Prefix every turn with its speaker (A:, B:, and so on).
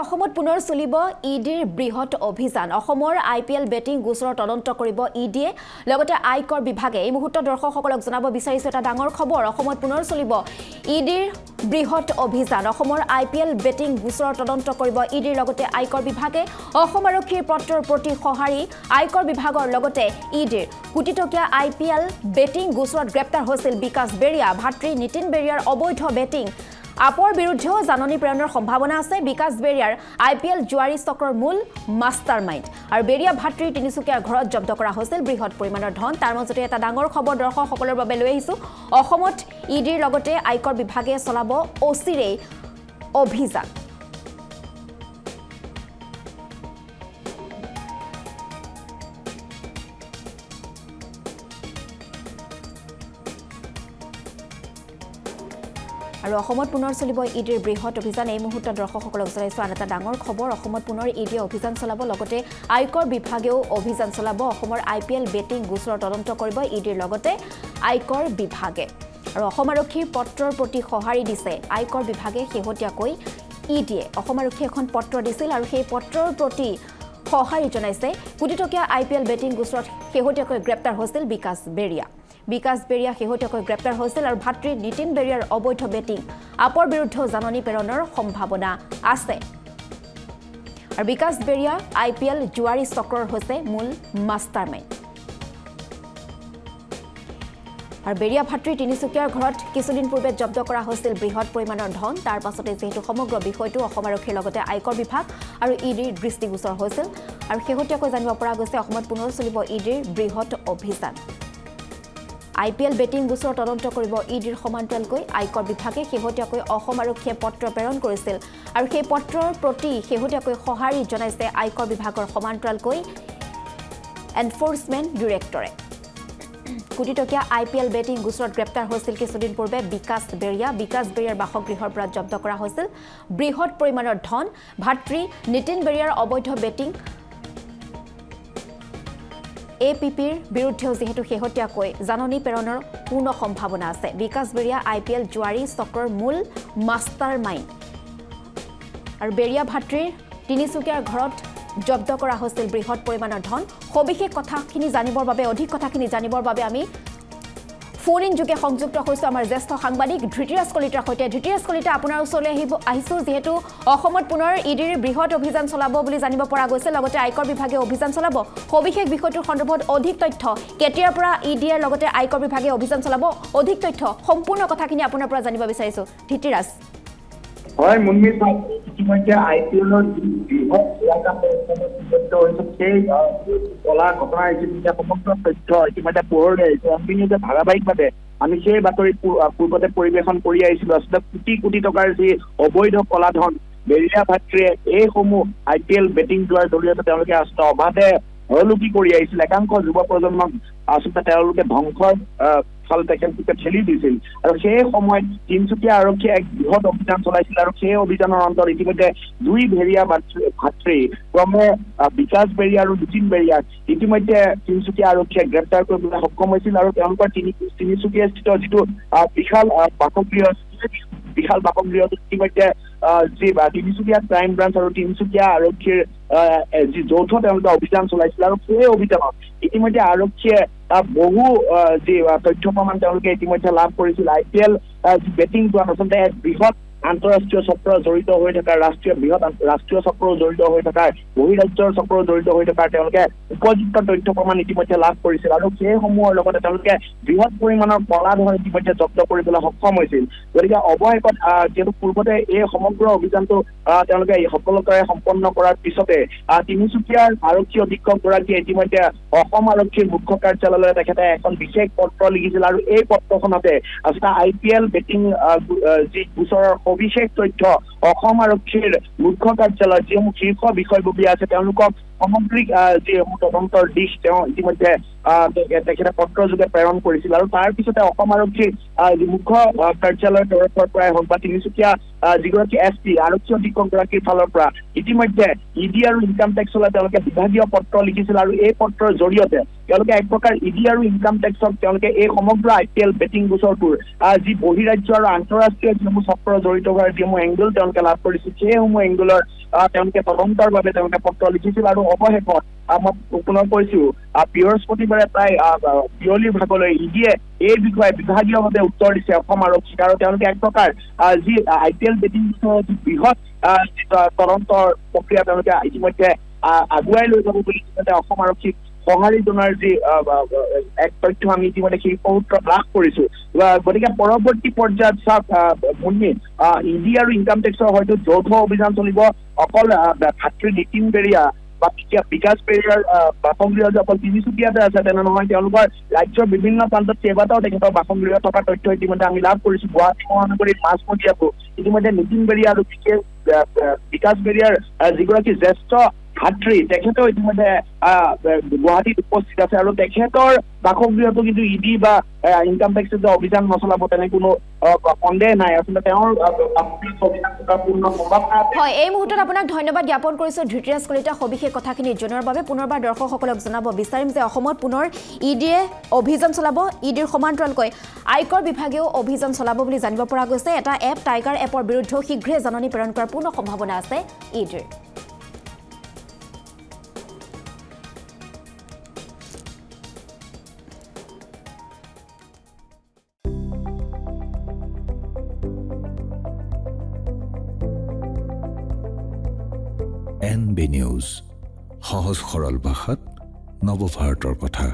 A: অসমত পুনৰ চলিব ইডিৰ বৃহৎ অভিযান অসমৰ আইপিএল বেটিং গোচৰৰ তদন্ত কৰিব ইডিয়ে লগতে আয়কৰ বিভাগে এই মুহূৰ্তত দৰ্শকসকলক জনাব বিচাৰিছে এটা ডাঙৰ খবৰ অসমত পুনৰ চলিব ইডিৰ বৃহৎ অভিযান অসমৰ আইপিএল বেটিং গোচৰৰ তদন্ত কৰিব ইডিৰ লগতে আয়কৰ বিভাগে অসম আৰক্ষীৰ পত্ৰৰ প্ৰতি সঁহাৰি আয়কৰ বিভাগৰ লগতে ইডিৰ কোটিটকীয়া আইপিএল বেটিং গোচৰত গ্ৰেপ্তাৰ হৈছিল বিকাশ বেৰিয়া ভাতৃ নিতিন বেৰিয়াৰ অবৈধ বেটিং আপৰ বিৰুদ্ধেও জাননী প্ৰেৰণৰ সম্ভাৱনা আছে বিকাশ বেৰিয়াৰ আইপিএল জুৱাৰী চক্ৰৰ মূল মাষ্টাৰমাইণ্ড আৰু বেৰিয়া ভাতৃৰ তিনিচুকীয়াৰ ঘৰত জব্দ কৰা হৈছিল বৃহৎ পৰিমাণৰ ধন তাৰ মাজতে এটা ডাঙৰ খবৰ দৰ্শকসকলৰ বাবে লৈ আহিছো অসমত ইডিৰ লগতে আয়কৰ বিভাগে চলাব অচিৰেই অভিযান আৰু অসমত পুনৰ চলিব ইডিৰ বৃহৎ অভিযান এই মুহূৰ্তত দৰ্শকসকলক জনাইছো আন এটা ডাঙৰ খবৰ অসমত পুনৰ ইডিয়ে অভিযান চলাব লগতে আয়কৰ বিভাগেও অভিযান চলাব অসমৰ আইপিএল বেটিং গোচৰৰ তদন্ত কৰিব ইডিৰ লগতে আয়কৰ বিভাগে আৰু অসম আৰক্ষীৰ পত্ৰৰ প্ৰতি সঁহাৰি দিছে আয়কৰ বিভাগে শেহতীয়াকৈ ইডিয়ে অসম আৰক্ষী এখন পত্ৰ দিছিল আৰু সেই পত্ৰৰ প্ৰতি সঁহাৰি জনাইছে কোটিটকীয়া আইপিএল বেটিং গোচৰত শেহতীয়াকৈ গ্ৰেপ্তাৰ হৈছিল বিকাশ বেৰিয়া শেহতীয়াকৈ গ্ৰেপ্তাৰ হৈছিল আৰু ভাতৃ নিতিন বেৰিয়াৰ অবৈধ বেটিং আপৰ বিৰুদ্ধেও জাননী প্ৰেৰণৰ সম্ভাৱনা আছে আৰু বিকাশ বেৰিয়া আইপিএল জুৱাৰী চক্ৰৰ হৈছে মূল মাষ্টাৰমাইণ্ড আৰু বেৰিয়া ভাতৃৰ তিনিচুকীয়াৰ ঘৰত কিছুদিন পূৰ্বে জব্দ কৰা হৈছিল বৃহৎ পৰিমাণৰ ধন তাৰ পাছতে যেহেতু সমগ্ৰ বিষয়টো অসম আৰক্ষীৰ লগতে আয়কৰ বিভাগ আৰু ইডিৰ দৃষ্টিগোচৰ হৈছিল আৰু শেহতীয়াকৈ জানিব পৰা গৈছে অসমত পুনৰ চলিব ইডিৰ বৃহৎ অভিযান আইপিএল বেটিং গোচৰৰ তদন্ত কৰিব ইডিৰ সমান্তৰালকৈ আয়কৰ বিভাগে শেহতীয়াকৈ অসম আৰক্ষীয়ে পত্ৰ প্ৰেৰণ কৰিছিল আৰু সেই পত্ৰৰ প্ৰতি শেহতীয়াকৈ সঁহাৰি জনাইছে আয়কৰ বিভাগৰ সমান্তৰালকৈ এনফোৰ্সমেণ্ট ডিৰেক্টৰে কোটিটকীয়া আইপিএল বেটিং গোচৰত গ্ৰেপ্তাৰ হৈছিল কিছুদিন পূৰ্বে বিকাশ বেৰিয়াৰ বাসগৃহৰ পৰা জব্দ কৰা হৈছিল বৃহৎ পৰিমাণৰ ধন ভাতৃ নিতিন বেৰিয়াৰ অবৈধ বেটিং এপিপিৰ বিৰুদ্ধেও যেহেতু শেহতীয়াকৈ জাননী প্ৰেৰণৰ পূৰ্ণ সম্ভাৱনা আছে বিকাশ বেৰিয়া আইপিএল জুৱাৰী চক্ৰৰ মূল মাষ্টাৰমাইণ্ড আৰু বেৰিয়া ভাতৃৰ তিনিচুকীয়াৰ ঘৰত জব্দ কৰা হৈছিল বৃহৎ পৰিমাণৰ ধন সবিশেষ কথাখিনি জানিবৰ বাবে অধিক কথাখিনি জানিবৰ বাবে আমি ফোন ইন যোগে সংযুক্ত হৈছো আমাৰ জ্যেষ্ঠ সাংবাদিক ধৃতিৰাজ কলিতাৰ সৈতে ধৃতিৰাজ কলিতা আপোনাৰ ওচৰলৈ আহিছো যেহেতু অসমত পুনৰ ইডিৰ বৃহৎ অভিযান চলাব বুলি জানিব পৰা গৈছে লগতে আয়কৰ বিভাগে অভিযান চলাব সবিশেষ বিষয়টোৰ সন্দৰ্ভত অধিক তথ্য কেতিয়াৰ পৰা ইডিৰ লগতে আয়কৰ বিভাগে অভিযান চলাব অধিক তথ্য সম্পূৰ্ণ কথাখিনি আপোনাৰ পৰা জানিব বিচাৰিছো ধৃতিৰাজ
B: হয় মুন্মিত ইতিমধ্যে আইপিএলৰ বৃহৎ সেই কলা ঘটনাৰ ইতিমধ্যে সমগ্ৰ তথ্য ইতিমধ্যে পোহৰলৈ আহিছে আমি যে ধাৰাবাহিকভাৱে আমি সেই বাতৰি পূৰ্বতে পৰিৱেশন কৰি আহিছিলো আচলতে কোটি কোটি টকাৰ যি অবৈধ কলা ধন বেৰিয়া ভাতৃয়ে এইসমূহ আইপিএল বেটিং যোৱাৰ জৰিয়তে তেওঁলোকে আচলতে অবাধে হৰলুকি কৰি আহিছিল একাংশ যুৱ প্ৰজন্মক আচলতে তেওঁলোকে ধ্বংসৰ ফাল তেখেতলোকে ঠেলি দিছিল আৰু সেই সময়ত তিনিচুকীয়া আৰক্ষীয়ে এক বৃহৎ অভিযান চলাইছিল আৰু সেই অভিযানৰ অন্তত ইতিমধ্যে দুই বেৰিয়া ভাতৃ ক্ৰমে বিকাশ বেৰিয়া আৰু নিতিন বেৰিয়াক ইতিমধ্যে তিনিচুকীয়া আৰক্ষীয়ে গ্ৰেপ্তাৰ কৰিবলৈ সক্ষম হৈছিল আৰু তেওঁলোকৰ তিনিচুকীয়াস্থিত যিটো বিশাল বাসগৃহত ইতিমধ্যে যি তিনিচুকীয়া ক্ৰাইম ব্ৰাঞ্চ আৰু তিনিচুকীয়া আৰক্ষীৰ যি যৌথ তেওঁলোকে অভিযান চলাইছিল আৰু সেই অভিযানত ইতিমধ্যে আৰক্ষীয়ে বহু যি তথ্য প্ৰমাণ তেওঁলোকে ইতিমধ্যে লাভ কৰিছিল আইপিএল বেটিং যোৱাত আচলতে এক বৃহৎ আন্তঃৰাষ্ট্ৰীয় চক্ৰ জড়িত হৈ থকা বৃহৎ ৰাষ্ট্ৰীয় চক্ৰ জড়িত হৈ থকা বহিৰাজ্যৰ চক্ৰ জড়িত হৈ থকা তেওঁলোকে উপযুক্ত তথ্য প্ৰমাণ ইতিমধ্যে লাভ কৰিছিল আৰু সেইসমূহৰ লগতে তেওঁলোকে বৃহৎ পৰিমাণৰ কলা ধন ইতিমধ্যে জব্দ কৰিবলৈ সক্ষম হৈছিল গতিকে অৱশেষত যিহেতু পূৰ্বতে এই সমগ্ৰ অভিযানটো তেওঁলোকে সফলতাৰে সম্পন্ন কৰাৰ পিছতে তিনিচুকীয়াৰ আৰক্ষী অধীক্ষকগৰাকীয়ে ইতিমধ্যে অসম আৰক্ষীৰ মুখ্য কাৰ্যালয়লৈ তেখেতে এখন বিশেষ পত্ৰ লিখিছিল আৰু এই পত্ৰখনতে আচলতে আইপিএল বেটিং যি গোচৰৰ সবিশেষ তথ্য অসম আৰক্ষীৰ মুখ্য কাৰ্যালয় যিসমূহ শীৰ্ষ বিষয়ববীয়া আছে তেওঁলোকক সামগ্ৰিক যিসমূহ তদন্তৰ দিশ তেওঁ ইতিমধ্যে তেখেতে পত্ৰযোগে প্ৰেৰণ কৰিছিল আৰু তাৰ পিছতে অসম আৰক্ষীৰ মুখ্য কাৰ্যালয়ৰ তৰফৰ পৰাই হওক বা তিনিচুকীয়া যিগৰাকী এছপি আৰক্ষী অধীক্ষকগৰাকীৰ ফালৰ পৰা ইতিমধ্যে ইডি আৰু ইনকাম টেক্সলৈ তেওঁলোকে বিভাগীয় পত্ৰ লিখিছিল আৰু এই পত্ৰৰ জৰিয়তে তেওঁলোকে এক প্ৰকাৰ ইডি আৰু ইনকাম টেক্সক তেওঁলোকে এই সমগ্ৰ IPL বেটিং গোচৰটোৰ যি বহিৰাজ্য আৰু আন্তঃৰাষ্ট্ৰীয় যিসমূহ চক্ৰ জড়িত হোৱাৰ যিসমূহ এংগল তেওঁলোকে লাভ কৰিছিল সেইসমূহ এংগলৰ তেওঁলোকে তদন্তৰ বাবে তেওঁলোকে পত্ৰ লিখিছিল আৰু অৱশেষত মই পুনৰ কৈছো বৃহস্পতিবাৰে প্ৰায় বিয়লিৰ ভাগলৈ ইডিয়ে এই বিষয়ে বিভাগীয়ভাৱে উত্তৰ দিছে অসম আৰক্ষীক আৰু তেওঁলোকে এক প্ৰকাৰ যি IPL বেটিং গোচৰৰ যি বৃহৎ তদন্তৰ প্ৰক্ৰিয়া তেওঁলোকে ইতিমধ্যে আগুৱাই লৈ যাব বুলি অসম আৰক্ষীক সঁহাৰি জনাৰ যি এক তথ্য আমি ইতিমধ্যে সেই সূত্ৰ লাভ কৰিছো গতিকে পৰৱৰ্তী পৰ্যায়ত চাওক মুন্নি ইডি আৰু ইনকাম টেক্সৰ হয়তো যৌথ অভিযান চলিব অকল ভাতৃ নীতিন বেৰিয়া বা বিকাশ বেৰিয়াৰ বাসগৃহ যে অকল তিনিচুকীয়াতে আছে তেনে নহয় তেওঁলোকৰ ৰাজ্যৰ বিভিন্ন প্ৰান্তত কেইবাটাও তেখেতৰ বাসগৃহ থকা তথ্য ইতিমধ্যে আমি লাভ কৰিছো গুৱাহাটী মহানগৰীত মাছমতীয়াটো ইতিমধ্যে নীতিন বেৰিয়া আৰু বিকাশ বেৰিয়াৰ যিগৰাকী জ্যেষ্ঠ ভাতৃ তেখেতেও ইতিমধ্যে গুৱাহাটীত উপস্থিত আছে আৰু তেখেতৰ বাসগৃহতো কিন্তু ইডি বা ইনকাম টেক্সে যে অভিযান নচলাব তেনে কোনো সন্দেহ নাই আচলতে তেওঁৰ
A: হয় এই মুহূৰ্তত আপোনাক ধন্যবাদ জ্ঞাপন কৰিছো ধৃতৰাজ কলিতা সবিশেষ কথাখিনি জনোৱাৰ বাবে পুনৰবাৰ দৰ্শকসকলক জনাব বিচাৰিম যে অসমত পুনৰ ইডিয়ে অভিযান চলাব ইডিৰ সমান্তৰালকৈ আয়কৰ বিভাগেও অভিযান চলাব বুলি জানিব পৰা গৈছে এটা এপ টাইগাৰ এপৰ বিৰুদ্ধেও শীঘ্ৰে জাননী প্ৰেৰণ কৰাৰ পূৰ্ণ সম্ভাৱনা আছে ইডিৰ
C: NB News, সহজ সৰল ভাষাত নৱভাৰতৰ কথা।